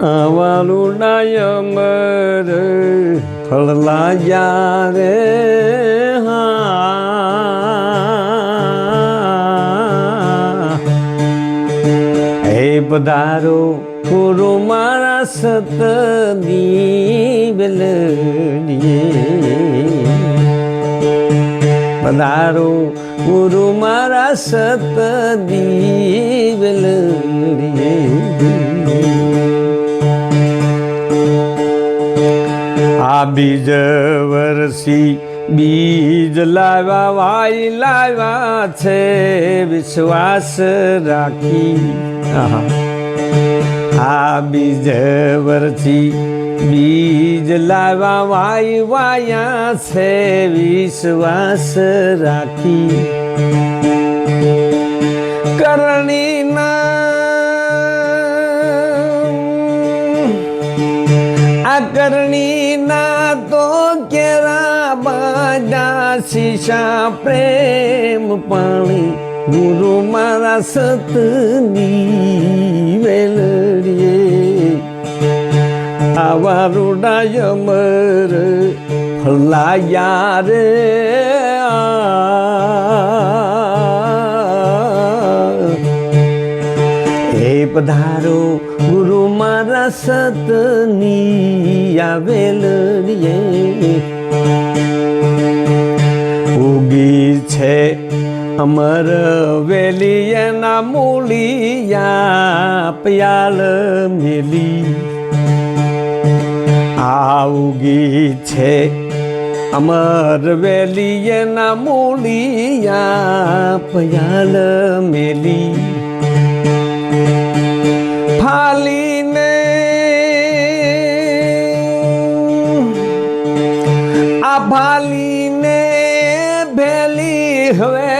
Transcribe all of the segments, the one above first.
આવાલુના અમર ફળલાયા રે હે પધારો પૂરો મારા સતની બેલડીએ પધારો પૂરો મારા સતની બેલડીએ આ બીજ વરસી બીજ લાવ્યા વાઈ લાવ્યા છે વિશ્વાસ રાખી આ બીજ વરસી બીજ લાવ્યા વાઈ વાયા છે વિશ્વાસ રાખી કરણીના આ કરણીના તો કેરા બધા શીશા પ્રેમ પાણી ગુરુ મારા સતની વેલડીએ આવા રૂડા અમર ફળલાયા રે હે પધારો ગુરુ મારા સતની આ વેલડીએ ઉગી છે અમર વેલી એના મૂલિયા પયાલ મેલી આવગી છે અમર વેલી એના મૂલિયા પયાલ મેલી ફાલીને આ ફાલીને ભેલી હવે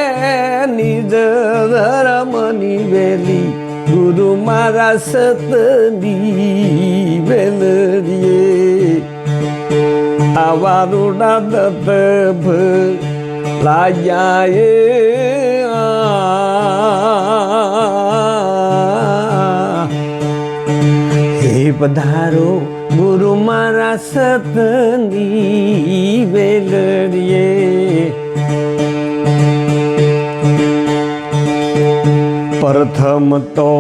નિજ ધર્મની વેલી ગુરુ મારા સતની વેલડીએ આવા રૂડા દત્ત લાયા હે પધારો ગુરુ મારા સતની વેલડીએ પ્રથમ તો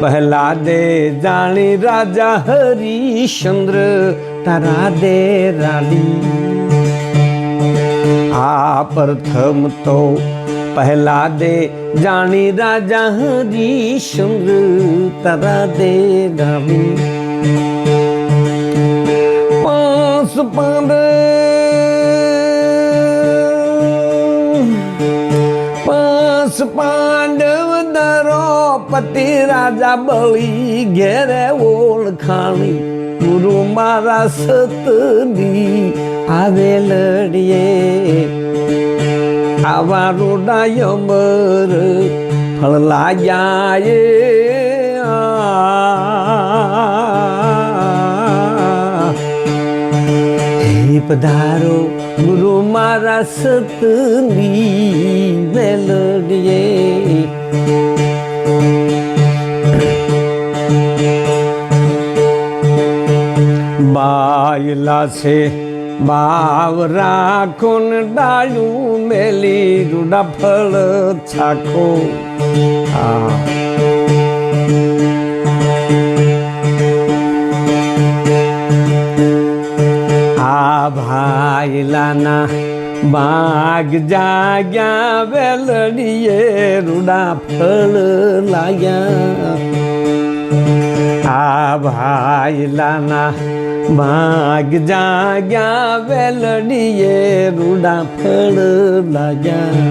પહેલા દે જાણી રાજા હરિશ્ચંદ્ર તારા દે રાડી આ પ્રથમ તો પહેલા દે જાણી રાજા હરિશ્ચંદ્ર તારા દે રાડી પાંચ પાંડવ દ્રૌપદી રાજા બળી ઘેરે ઓળખાણી ગુરુ મારા સતની આવેલડીએ આવા રૂડા અમર ફળલાયા હે પધારો ગુરુ મારા સતની વેલડીએ બાયલા છે બાવ રાખો ને ડાળું મેલી રૂડા ફળ છાખો આ ભાઈલાના બાગ જાગ્યા વેલડીએ રૂડા ફળ લાગ્યા આ ભાઈલાના બાગ જાગ્યા વેલડીએ રૂડા ફળ લાગ્યા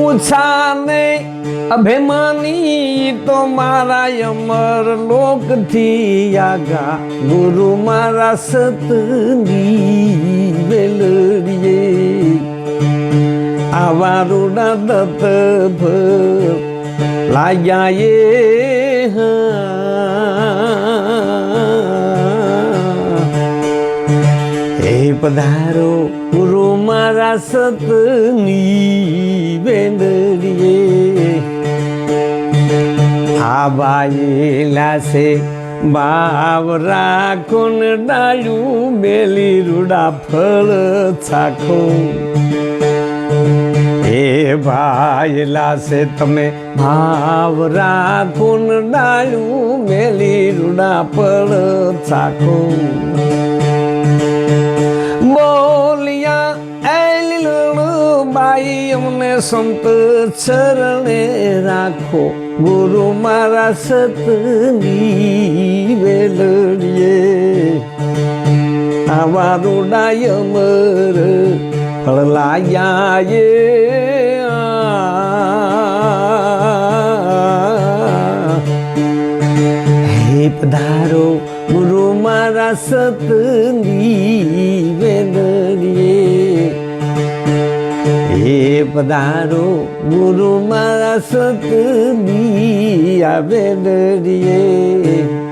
ઉછાને અભિમાની તો મારા અમર લોકથી આગા ગુરુ મારા સતની વેલડીએ આવા રૂડા દત્ત લાગ્યા હે પધારો ગુરુ મારા સતની વેલડીએ આબાયેલા છે ભાવ રાખો ને ડાળ્યું મેલી રૂડા ફળ ચાખો એ ભાયેલા છે તમે ભાવ રાખો ને ડાળ્યું મેલી રૂડા ફળ ચાખો બોલિયા બાઈ અમને સંત ચરણે રાખો ગુરુ મારા સતની વેલડીએ આવા રૂડાય અમર ફળલાયા હે પધારો ગુરુ મારા સતની વેલડીએ હે પધારો ગુરુ મારા સતની આ વેલડીએ